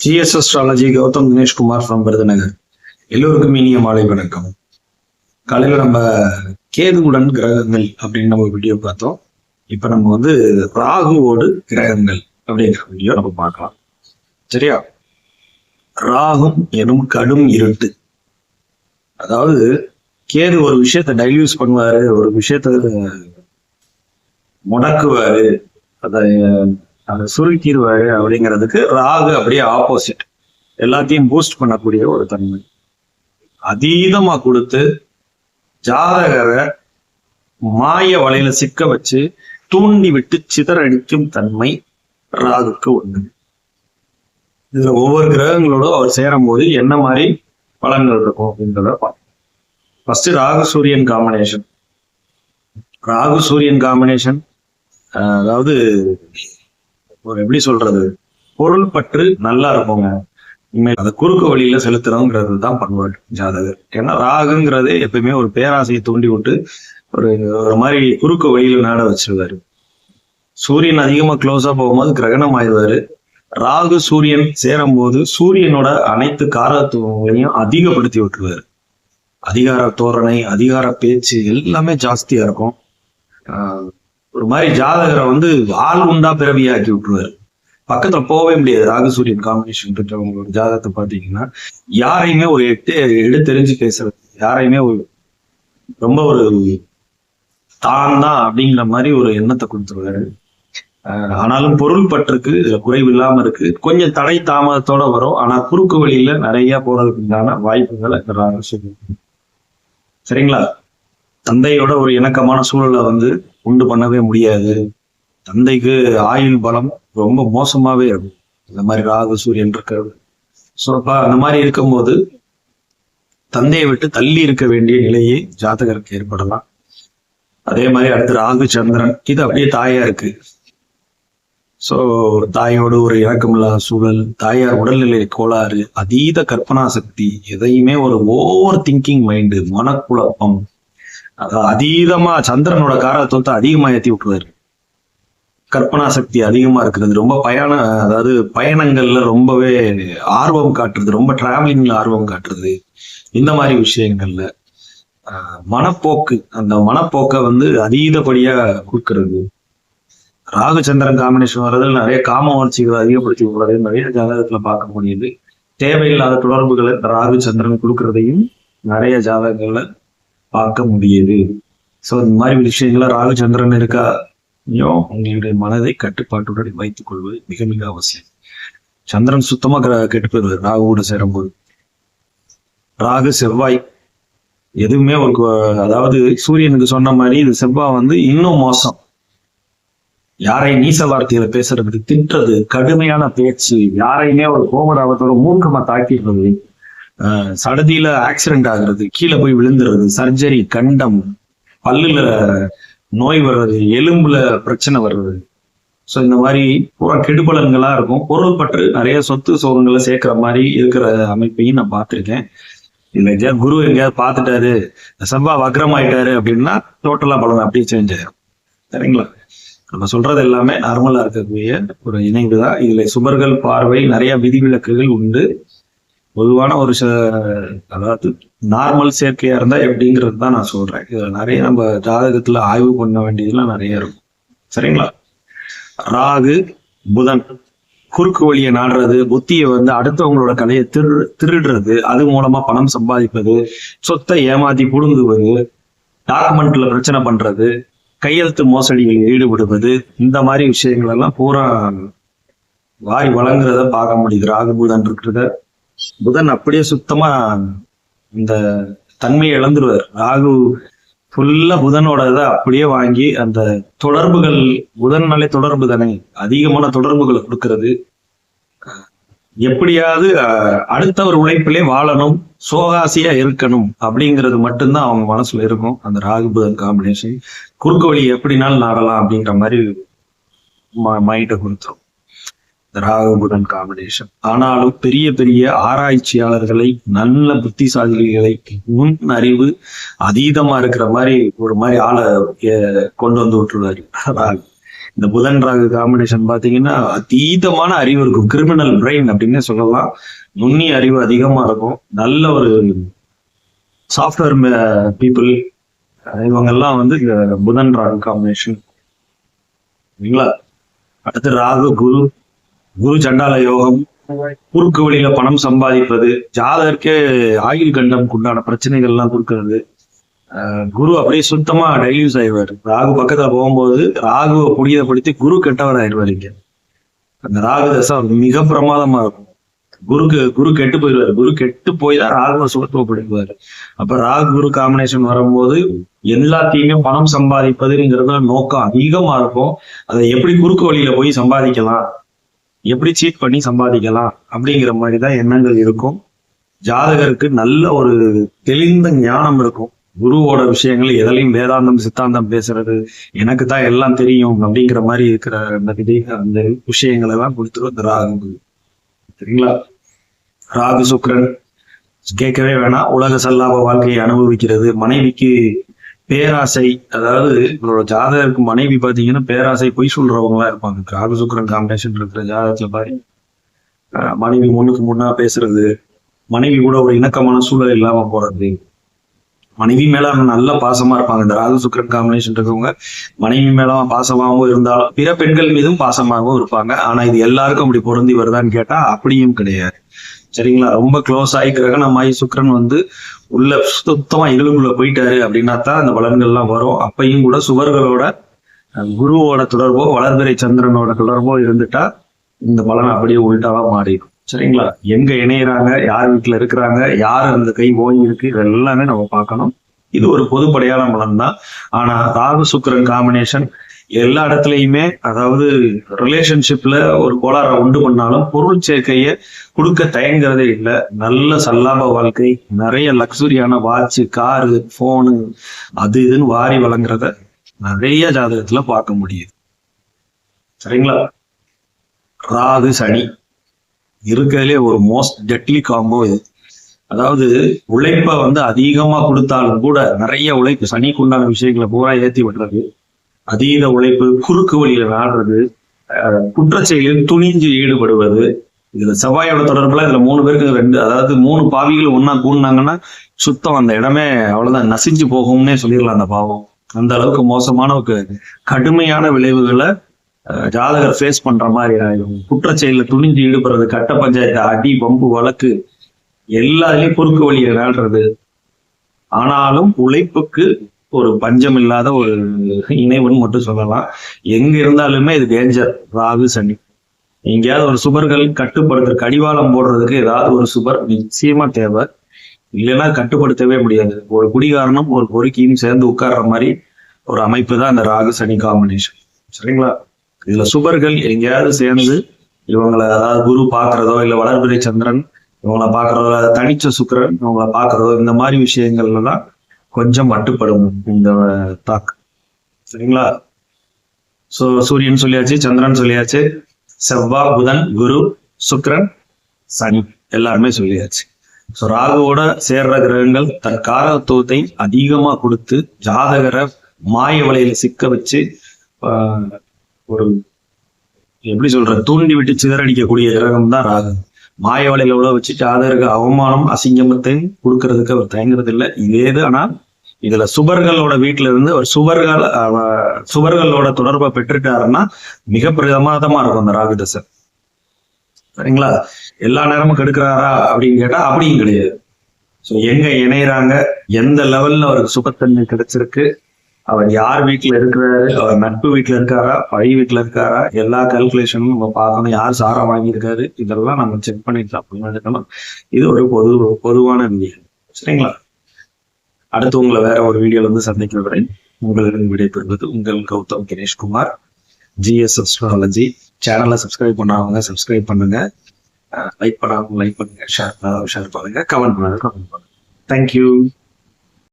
GS Astrology Gautham Dineshkumar from Virudhunagar. எல்லோருக்கும் இனிய மாலை வணக்கம். காலையில நம்ம கேதுவுடன் கிரகங்கள் அப்படின்னு நம்ம வீடியோ பார்த்தோம். இப்ப நம்ம ராகுவோடு கிரகங்கள் அப்படிங்கிற வீடியோ நம்ம பார்க்கலாம். சரியா? ராகும் எனும் கடும் இருட்டு. அதாவது கேது ஒரு விஷயத்த டைல்யூஸ் பண்ணுவாரு, ஒரு விஷயத்த முடக்குவாரு, அதை சுருக்கிடுவாரு. அப்படிங்கிறதுக்கு ராகு அப்படியே ஆப்போசிட், எல்லாத்தையும் பூஸ்ட் பண்ணக்கூடிய ஒரு தன்மை. அதீதமா கொடுத்து ஜாதகரை மாய வலையில சிக்க வச்சு தூண்டி விட்டு சிதறடிக்கும் தன்மை ராகுக்கு ஒண்ணு. இதுல ஒவ்வொரு கிரகங்களோட அவர் சேரும் போது என்ன மாதிரி பலன்கள் இருக்கும் அப்படின்றத பார்ப்போம். ஃபர்ஸ்ட் ராகு சூரியன் காம்பினேஷன். ராகு சூரியன் காம்பினேஷன் அதாவது எப்படி சொல்றது, பொருள் பற்று நல்லா இருக்குங்க. அதை குறுக்கு வழியில செலுத்துறோங்கிறது தான் பண்ணுவார் ஜாதகர். ஏன்னா ராகுங்கிறதே எப்பயுமே ஒரு பேராசையை தூண்டி விட்டு ஒரு மாதிரி குறுக்கு வழியில நாட வச்சிருவாரு. சூரியன் அதிகமா க்ளோஸா போகும்போது கிரகணம் ஆயிடுவாரு. ராகு சூரியன் சேரும் போது சூரியனோட அனைத்து காரத்துவங்களையும் அதிகப்படுத்தி விட்டுருவாரு. அதிகார தோரணை, அதிகார பேச்சு எல்லாமே ஜாஸ்தியா இருக்கும். ஒரு மாதிரி ஜாதகரை ஆள் உண்டா பிறவியாக்கி விட்டுருவாரு. பக்கத்துல போகவே முடியாது. ராகு சூரியன் காம்பினேஷன் இருக்கிறவங்களோட ஜாதகத்தை பாத்தீங்கன்னா யாரையுமே ஒரு எடுத்தெறிஞ்சு பேசுறது, யாரையுமே ரொம்ப ஒரு தான் அப்படிங்கிற மாதிரி ஒரு எண்ணத்தை கொடுத்துருவாரு. ஆனாலும் பொருள் பற்றுக்கு இதுல குறைவு இல்லாம இருக்கு. கொஞ்சம் தடை தாமதத்தோட வரும். ஆனா குறுக்கு வழியில நிறைய போறதுக்கு உண்டான வாய்ப்புகளை ராகு சூரியன். சரிங்களா? தந்தையோட ஒரு இணக்கமான சூழலை உண்டு பண்ணவே முடியாது. தந்தைக்கு ஆயுள் பலம் ரொம்ப மோசமாவே இருக்கும் இந்த மாதிரி ராகு சூரியன் இருக்கிறது. ஸோ அந்த மாதிரி இருக்கும்போது தந்தையை விட்டு தள்ளி இருக்க வேண்டிய நிலையே ஜாதகருக்கு ஏற்படலாம். அதே மாதிரி அடுத்து ராகு சந்திரன், இது அப்படியே தாயா இருக்கு. ஸோ தாயோடு ஒரு இணக்கமில்லாத சூழல், தாயார் உடல்நிலை கோளாறு, அதீத கற்பனா சக்தி, எதையுமே ஒரு ஓவர் திங்கிங் மைண்டு, மனக்குழப்பம், அதாவது அதீதமா சந்திரனோட காரத்துவத்தை அதிகமா ஏற்றி விட்டுருவாரு. கற்பனா சக்தி அதிகமா இருக்கிறது, ரொம்ப அதாவது பயணங்கள்ல ரொம்பவே ஆர்வம் காட்டுறது, ரொம்ப டிராவலிங்ல ஆர்வம் காட்டுறது, இந்த மாதிரி விஷயங்கள்ல மனப்போக்கு, அந்த மனப்போக்கை அதீதப்படியா கொடுக்கறது. ராகுச்சந்திரன் காம்பினேஷன் வர்றதுல நிறைய காம உணர்ச்சிகளை அதிகப்படுத்தி விடுறது நிறைய ஜாதகத்துல பார்க்க முடியுது. தேவையில்லாத தொடர்புகளை ராகுச்சந்திரன் கொடுக்கறதையும் நிறைய ஜாதகங்கள்ல பார்க்க முடியுது. ஸோ இந்த மாதிரி விஷயங்களை ராகுச்சந்திரன் இருக்காயோ உங்களுடைய மனதை கட்டுப்பாட்டுடன் வைத்துக் கொள்வது மிக மிக அவசியம். சந்திரன் சுத்தமா கெட்டு போயிடுவார் ராகுவோட சேரும்போது. ராகு செவ்வாய் எதுவுமே அதாவது சூரியனுக்கு சொன்ன மாதிரி இது செவ்வாய் இன்னும் மோசம். யாரை நீச வார்த்தையில பேசுறது, திட்டுறது, கடுமையான பேச்சு, யாரையுமே ஒரு கோபடாவத்தோட மூர்க்கமா தாக்கிடுறது, சடதியில ஆக்சிடென்ட் ஆகுறது, கீழே போய் விழுந்துறது, சர்ஜரி, கண்டம், பல்லுல நோய் வர்றது, எலும்புல பிரச்சனை வர்றது. ஸோ இந்த மாதிரி பூரா கெடுபலன்களா இருக்கும். பொருள் பற்று நிறைய சொத்து சோகங்களை சேர்க்கிற மாதிரி இருக்கிற அமைப்பையும் நான் பார்த்திருக்கேன். இதுல எங்கேயாவது குரு எங்கேயாவது பார்த்துட்டாரு, செவ்வாய் வக்ரமாயிட்டாரு அப்படின்னா டோட்டலா பலன் அப்படியே சேஞ்ச் ஆயிடும். சரிங்களா? நம்ம சொல்றது எல்லாமே நார்மலா இருக்கக்கூடிய ஒரு இணைவு தான். இதுல சுபர்கள் பார்வை, நிறைய விதிவிலக்குகள் உண்டு. பொதுவான அதாவது நார்மல் சேர்க்கையா இருந்தா எப்படிங்கிறது தான் நான் சொல்றேன். இதுல நிறைய நம்ம ஜாதகத்துல ஆய்வு பண்ண வேண்டியதுலாம் நிறைய இருக்கும். சரிங்களா? ராகு புதன் குறுக்கு வழியை நாடுறது, புத்தியை அடுத்தவங்களோட கலையை திருடுறது, அது மூலமா பணம் சம்பாதிப்பது, சொத்தை ஏமாத்தி புடுங்குவது, டாக்குமெண்ட்ல பிரச்சனை பண்றது, கையெழுத்து மோசடிகளில் ஈடுபடுவது, இந்த மாதிரி விஷயங்கள் எல்லாம் பூரா வாரி வழங்குறத பார்க்க முடியுது. ராகு புதன் இருக்கிறத. புதன் அப்படியே சுத்தமா இந்த தன்மையை இழந்துருவார். ராகு ஃபுல்லா புதனோட இதை அப்படியே வாங்கி அந்த தொடர்புகள், புதன்னாலே தொடர்பு தானே, அதிகமான தொடர்புகளை கொடுக்கறது, எப்படியாவது அடுத்தவர் உழைப்பிலே வாழணும், சோகாசியா இருக்கணும் அப்படிங்கிறது மட்டும்தான் அவங்க மனசுல இருக்கும். அந்த ராகு புதன் காம்பினேஷன் குறுக்கு வழி எப்படினாலும் நாடலாம் அப்படிங்கிற மாதிரி மைண்டை கொடுத்துரும் இந்த ராகு புதன் காம்பினேஷன். ஆனாலும் பெரிய பெரிய ஆராய்ச்சியாளர்களை, நல்ல புத்திசாலிகளை, முன் அறிவு அதீதமா இருக்கிற மாதிரி ஒரு மாதிரி ஆளை கொண்டு விட்டுருவாரு ராகு. இந்த புதன் ராகு காம்பினேஷன் பாத்தீங்கன்னா அதீதமான அறிவு இருக்கும். கிரிமினல் பிரெயின் அப்படின்னு சொல்லலாம். நுண்ணி அறிவு அதிகமா இருக்கும். நல்ல ஒரு சாஃப்ட்வேர் பீப்புள் இவங்கெல்லாம் வந்து புதன் ராகு காம்பினேஷன். சரிங்களா? அடுத்து ராகு குரு. குரு சண்டால யோகம். குறுக்கு வழியில பணம் சம்பாதிப்பது. ஜாதகருக்கே ஆயுள் கண்டம் உண்டான பிரச்சனைகள் எல்லாம் கொடுக்கறது. குரு அப்படியே சுத்தமா டைல்யூஸ் ஆயிடுவாரு. ராகு பக்கத்துல போகும்போது ராகுவை புனிதப்படுத்தி குரு கெட்டவர் ஆயிடுவாரு. இங்க அந்த ராகு தசை மிக பிரமாதமா இருக்கும். குரு கெட்டு போயிடுவாரு. குரு கெட்டு போய் தான் ராகுவை சுகத்துவப்படுத்துவாரு. அப்ப ராகு குரு காம்பினேஷன் வரும்போது எல்லாத்தையுமே பணம் சம்பாதிப்பதுங்கிறது நோக்கம் அதிகமா இருக்கும். அதை எப்படி குறுக்கு வழியில போய் சம்பாதிக்கலாம், எப்படி சீட் பண்ணி சம்பாதிக்கலாம் அப்படிங்கிற மாதிரிதான் எண்ணங்கள் இருக்கும். ஜாதகருக்கு நல்ல ஒரு தெளிந்த ஞானம் இருக்கும். குருவோட விஷயங்கள் எதிலையும் வேதாந்தம் சித்தாந்தம் பேசுறது, எனக்கு தான் எல்லாம் தெரியும் அப்படிங்கிற மாதிரி இருக்கிற அந்த விஷயங்கள் எல்லாம் கொடுத்துரும் இந்த ராகு. சரிங்களா? ராகு சுக்கிரன் கேட்கவே வேணாம். உலக சல்லாப வாழ்க்கையை அனுபவிக்கிறது. மனைவிக்கு பேராசை, அதாவது இவரோட ஜாதகருக்கு மனைவி பாத்தீங்கன்னா பேராசை பொய் சொல்றவங்களா இருப்பாங்க. ராகு சுக்கிரன் காம்பினேஷன் இருக்கிற ஜாதகத்துல பாரு, மனைவி முன்னுக்கு முன்னா பேசுறது, மனைவி கூட ஒரு இணக்கமான சூழல் இல்லாம போறது, மனைவி மேல நல்ல பாசமா இருப்பாங்க. இந்த ராகு சுக்கிரன் காம்பினேஷன் இருக்கவங்க மனைவி மேல பாசமாகவும் இருந்தாலும் பிற பெண்கள் மீதும் பாசமாகவும் இருப்பாங்க. ஆனா இது எல்லாருக்கும் அப்படி பொருந்தி வருதான்னு கேட்டா அப்படியும் கிடையாது. சரிங்களா? ரொம்ப க்ளோஸ் ஆகி கிரகணமாயி சுக்கிரன் வந்து உள்ள சுத்தமா இகழுக்குள்ள போயிட்டாரு அப்படின்னா தான் அந்த பலன்கள்லாம் வரும். அப்பையும் கூட சுவர்களோட குருவோட தொடர்போ வளர்பிறை சந்திரனோட தொடர்போ இருந்துட்டா இந்த பலன் அப்படியே உள்டாவா மாறிடும். சரிங்களா? எங்க இணையறாங்க, யார் வீட்டுல இருக்கிறாங்க, யார் அந்த கை ஓங்கி இருக்கு, இதெல்லாமே நம்ம பார்க்கணும். இது ஒரு பொதுப்படையான பலன் தான். ஆனா ராகு சுக்கிரன் காம்பினேஷன் எல்லா இடத்துலயுமே, அதாவது ரிலேஷன்ஷிப்ல ஒரு கோளாறை உண்டு பண்ணாலும் பொருள் சேர்க்கைய கொடுக்க தயங்குறதே இல்லை. நல்ல சல்லாப வாழ்க்கை, நிறைய லக்ஸுரியான வாட்சு, காரு, போனு, அது இதுன்னு வாரி வழங்குறத நிறைய ஜாதகத்துல பார்க்க முடியுது. சரிங்களா? ராகு சனி இருக்கிறதுலே ஒரு மோஸ்ட் டெட்லி காம்போ இது. அதாவது உழைப்பை வந்து அதிகமா கொடுத்தாலும் கூட நிறைய உழைப்பு, சனிக்கு உண்டான விஷயங்களை பூரா ஏற்றி விடுறது, அதீத உழைப்பு, குறுக்கு வழியில விளையாடுறது, குற்றச்செயலில் துணிஞ்சு ஈடுபடுவது. இதுல செவ்வாயோட தொடர்புல இதுல 3 பேருக்கு அதாவது 3 பாவிகள் ஒன்னா கூடினாங்கன்னா சுத்தம் அந்த இடமே அவ்வளவுதான், நசிஞ்சு போகும்னே சொல்லிடலாம். அந்த பாவம் அந்த அளவுக்கு மோசமான கடுமையான விளைவுகளை ஜாதகர் ஃபேஸ் பண்ற மாதிரி ஆயிடும். குற்றச்செயல துணிஞ்சு ஈடுபடுறது, கட்ட பஞ்சாயத்து, அடி பம்பு வழக்கு, எல்லாத்துலயும் குறுக்கு வழியை விளையாடுறது. ஆனாலும் உழைப்புக்கு ஒரு பஞ்சம் இல்லாத ஒரு இணைவுன்னு மட்டும் சொல்லலாம். எங்க இருந்தாலுமே இது டேஞ்சர். ராகு சனி எங்கேயாவது ஒரு சுபர்கள் கட்டுப்படுத்துற கடிவாளம் போடுறதுக்கு ஏதாவது ஒரு சுபர் நிச்சயமா தேவை. இல்லைன்னா கட்டுப்படுத்தவே முடியாது. ஒரு குடிகாரனும் ஒரு பொறுக்கியும் சேர்ந்து உட்கார்ற மாதிரி ஒரு அமைப்பு தான் இந்த ராகு சனி காம்பினேஷன். சரிங்களா? இதுல சுபர்கள் எங்கேயாவது சேர்ந்து இவங்களை, அதாவது குரு பாக்குறதோ இல்ல வளர்பிறை சந்திரன் இவங்களை பாக்குறதோ, தனிச்ச சுக்கிரன் இவங்களை பாக்குறதோ, இந்த மாதிரி விஷயங்கள்ல தான் கொஞ்சம் மட்டுப்படும் இந்த தாக்கு. சரிங்களா? சூரியன் சொல்லியாச்சு, சந்திரன் சொல்லியாச்சு, செவ்வாய், புதன், குரு, சுக்கிரன், சனி எல்லாருமே சொல்லியாச்சு. ராகுவோட சேர்ற கிரகங்கள் தற்காரத்துவத்தை அதிகமா கொடுத்து ஜாதகரை மாய வலையில சிக்க வச்சு ஒரு எப்படி சொல்ற தூண்டி விட்டு சிதறடிக்கக்கூடிய கிரகம் தான் ராகு. மாய வலையில உள்ள வச்சு ஜாதகருக்கு அவமானம் அசிங்கமத்தை கொடுக்கறதுக்கு அவர் தயங்குறது இல்லை. இதேது. ஆனா இதுல சுபர்களோட வீட்டுல இருந்து ஒரு சுபர்களோட தொடர்பை பெற்றுட்டாருன்னா மிக பிரமாதமா இருக்கும் அந்த ராகு தசை. சரிங்களா? எல்லா நேரமும் கெடுக்கிறாரா அப்படின்னு கேட்டா அப்படியும் கிடையாது. ஸோ எங்க இணையறாங்க, எந்த லெவல்ல அவருக்கு சுபத்தன்மை கிடைச்சிருக்கு, அவர் யார் வீட்டுல இருக்கிறாரு, அவர் நட்பு வீட்டுல இருக்காரா, பழி வீட்டுல இருக்காரா, எல்லா கால்குலேஷனும் நம்ம பார்க்கணும். யார் சாரம் வாங்கியிருக்காரு, இதெல்லாம் நம்ம செக் பண்ணிட்டு அப்படின்னு. இது ஒரு பொதுவான வீடியோ. சரிங்களா? அடுத்து உங்களை வேற ஒரு வீடியோல வந்து சந்திக்கிற வரை உங்களிடம் விடைபெறுவது உங்கள் கௌதம் கணேஷ்குமார். ஜிஎஸ் அஸ்ட்ராலஜி சேனலை சப்ஸ்கிரைப் பண்ணாதவங்க சப்ஸ்கிரைப் பண்ணுங்க, லைக் பண்ணாதவங்க லைக் பண்ணுங்க, ஷேர் பண்ணுங்க, கமெண்ட் பண்ணுங்க. தேங்க்யூ.